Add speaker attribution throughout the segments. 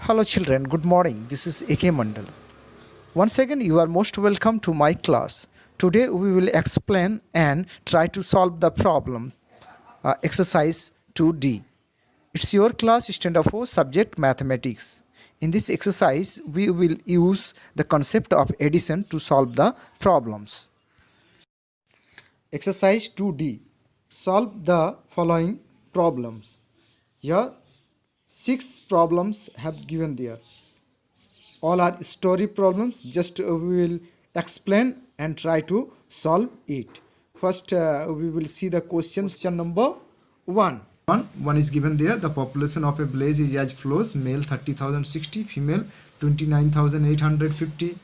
Speaker 1: Hello children, good morning. This is AK Mandal. Once again, you are most welcome to my class. Today we will explain and try to solve the problem exercise 2D. It's your class standard for subject mathematics. In this exercise, we will use the concept of addition to solve the problems. Exercise 2D. Solve the following problems. Here 6 problems have given there. All are story problems. Just we will explain and try to solve it. First we will see the question number 1. One is given there. The population of a village is as follows: male 30,060, female 29,850.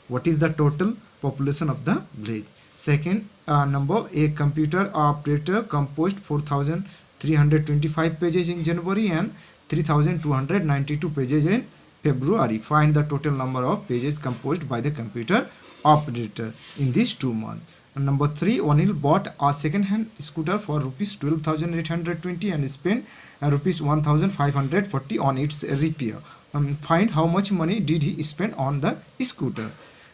Speaker 1: What is the total population of the village? Second number, a computer operator composed 4,325 pages in January and 3,292 pages in February. Find the total number of pages composed by the computer operator in these 2 months. And number 3, Anil bought a second-hand scooter for rupees 12,820 and spent rupees 1,540 on its repair. Find how much money did he spend on the scooter.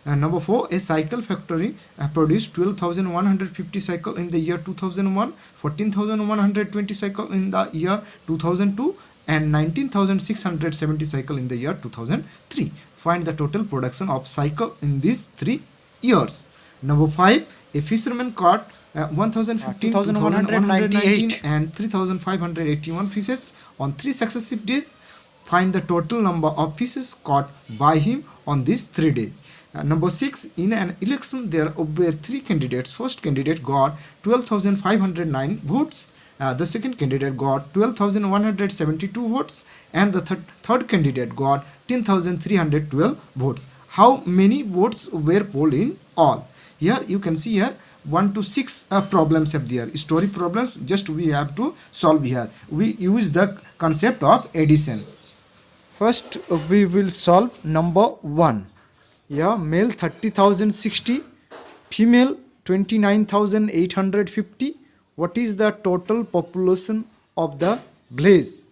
Speaker 1: And number 4, a cycle factory produced 12,150 cycle in the year 2001, 14,120 cycle in the year 2002, and 19,670 cycle in the year 2003. Find the total production of cycle in these 3 years. Number 5, a fisherman caught 1,015, 2,198 and 3,581 fishes on 3 successive days. Find the total number of fishes caught by him on these 3 days. Number 6, in an election there were 3 candidates. First candidate got 12,509 votes. The second candidate got 12,172 votes, and the third candidate got 10,312 votes. How many votes were polled in all? Here you can see here 1 to 6 problems have there. Story problems. Just we have to solve here. We use the concept of addition. First we will solve number 1. Yeah, male 30,060, female 29,850. What is the total population of the village?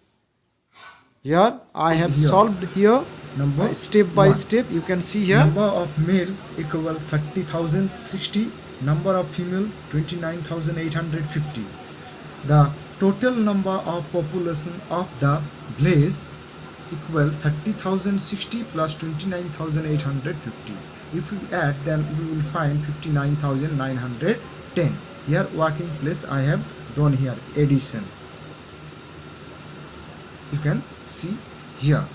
Speaker 1: Here I have solved here number step by step. You can see here number of male equal 30,060, number of female 29,850. The total number of population of the village equal 30,060 plus 29,850. If we add, then we will find 59,910. Here working place I have done here addition. You can see here.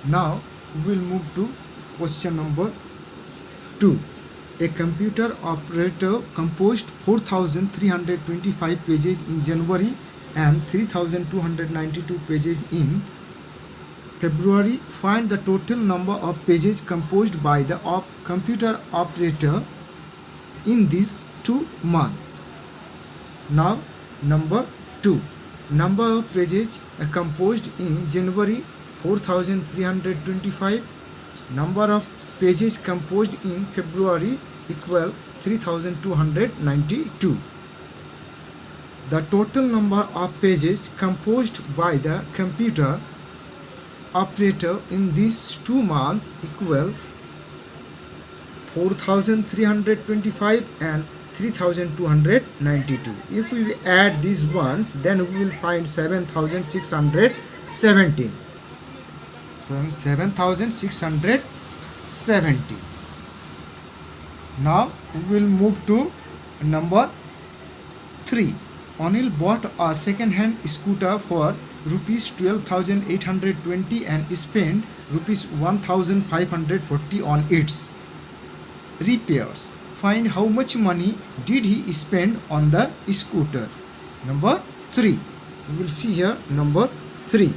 Speaker 1: Now we will move to question number 2. A computer operator composed 4,325 pages in January and 3,292 pages in February. Find the total number of pages composed by the computer operator in these 2 months. Now number 2, number of pages composed in January 4,325, number of pages composed in February equal 3,292. The total number of pages composed by the computer operator in these 2 months equal 4,325 and 3,292. If we add these ones, then we will find 7,617. 7,670. Now we will move to number 3. Anil bought a second-hand scooter for rupees 12,820 and spent rupees 1,540 on its repairs. Find how much money did he spend on the scooter. Number 3. We will see here number 3.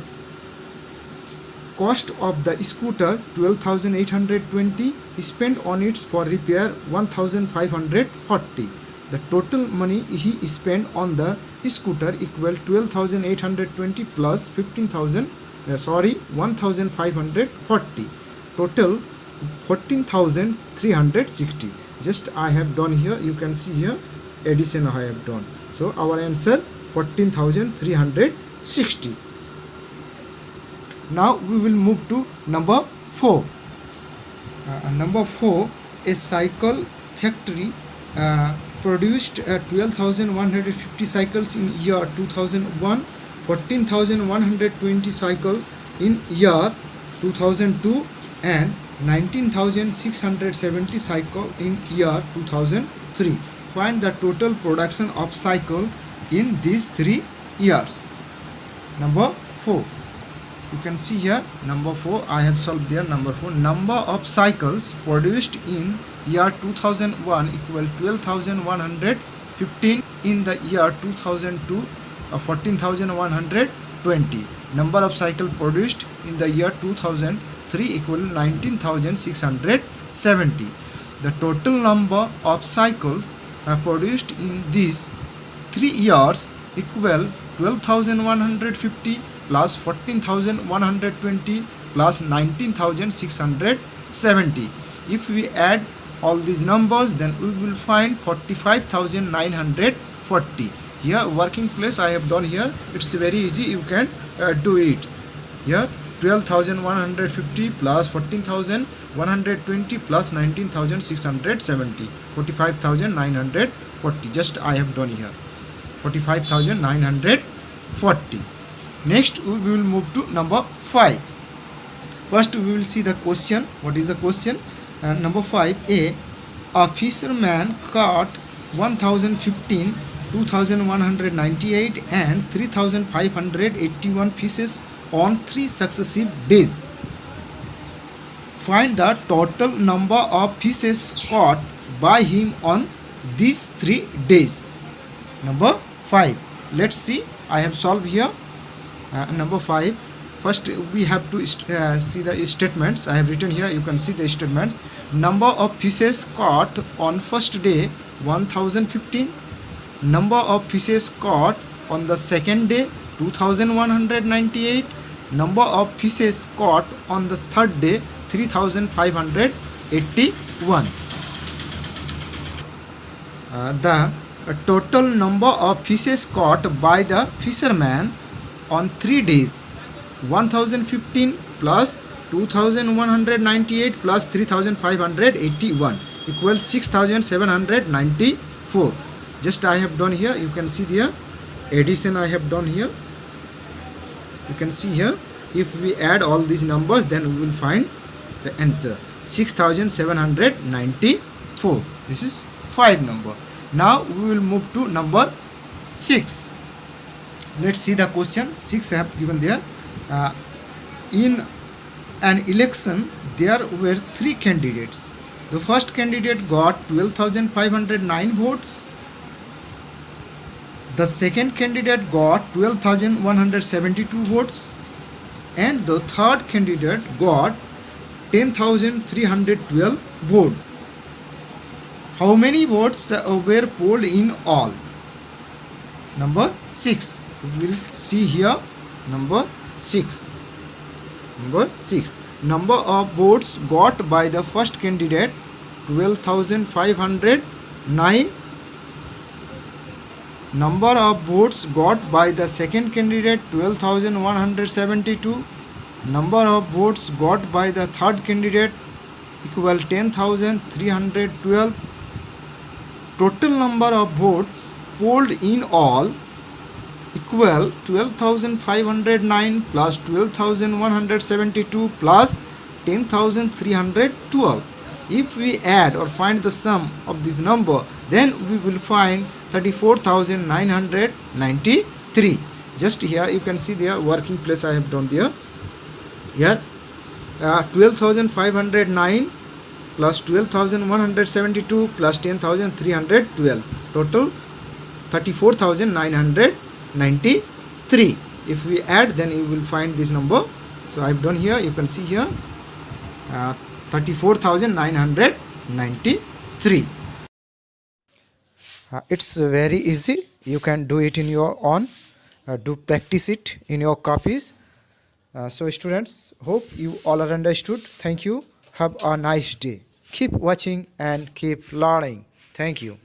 Speaker 1: Cost of the scooter 12,820, spent on its for repair 1,540. The total money he spent on the scooter equal 12,820 plus 1,540. Total 14,360. Just I have done here. You can see here addition I have done. So our answer 14,360. Now we will move to number 4. Number 4, a cycle factory produced 12,150 cycles in year 2001, 14,120 cycle in year 2002, and 19,670 cycle in year 2003. Find the total production of cycle in these 3 years. Number 4. You can see here number 4. I have solved there. Number 4, number of cycles produced in year 2001 equal 12,115. In the year 2002, 14,120. Number of cycle produced in the year 2003 equal 19,670. The total number of cycles produced in these 3 years equal 12,150 plus 14,120 plus 19,670. If we add all these numbers, then we will find 45,940. Here working place I have done here. It's very easy, you can do it. Here 12,150 plus 14,120 plus 19,670, 45,940. Just I have done here 45,940. Next we will move to number 5. First we will see the question. What is the question? Number 5a, a fisherman caught 1,015, 2,198 and 3,581 fishes on 3 successive days. Find the total number of fishes caught by him on these 3 days. Number 5. Let's see. I have solved here. Number 5. First we have to see the statements. I have written here. You can see the statement. Number of fishes caught on first day 1,015. Number of fishes caught on the second day 2,198. Number of fishes caught on the third day 3,581. The total number of fishes caught by the fisherman on 3 days, 1,015 plus 2,198 plus 3,581 equals 6,794. Just I have done here. You can see the addition I have done here. You can see here, if we add all these numbers, then we will find the answer 6,794. This is 5 number. Now we will move to number 6. Let's see the question. 6 I have given there. In an election there were 3 candidates. The first candidate got 12,509 votes. The second candidate got 12,172 votes, and the third candidate got 10,312 votes. How many votes were polled in all? Number 6. We will see here. Number 6. Number 6. Number of votes got by the first candidate 12,509. Number of votes got by the second candidate 12,172. Number of votes got by the third candidate equal 10,312. Total number of votes polled in all equal 12,509 plus 12,172 plus 10,312. If we add or find the sum of this number, then we will find 34,993. Just here you can see their working place I have done there. Here 12,509 plus 12,172 plus 10,312. Total 34,993. If we add, then you will find this number. So I have done here. You can see here 34,993. It's very easy. You can do it in your own. Do practice it in your copies. So students, hope you all are understood. Thank you. Have a nice day. Keep watching and keep learning. Thank you.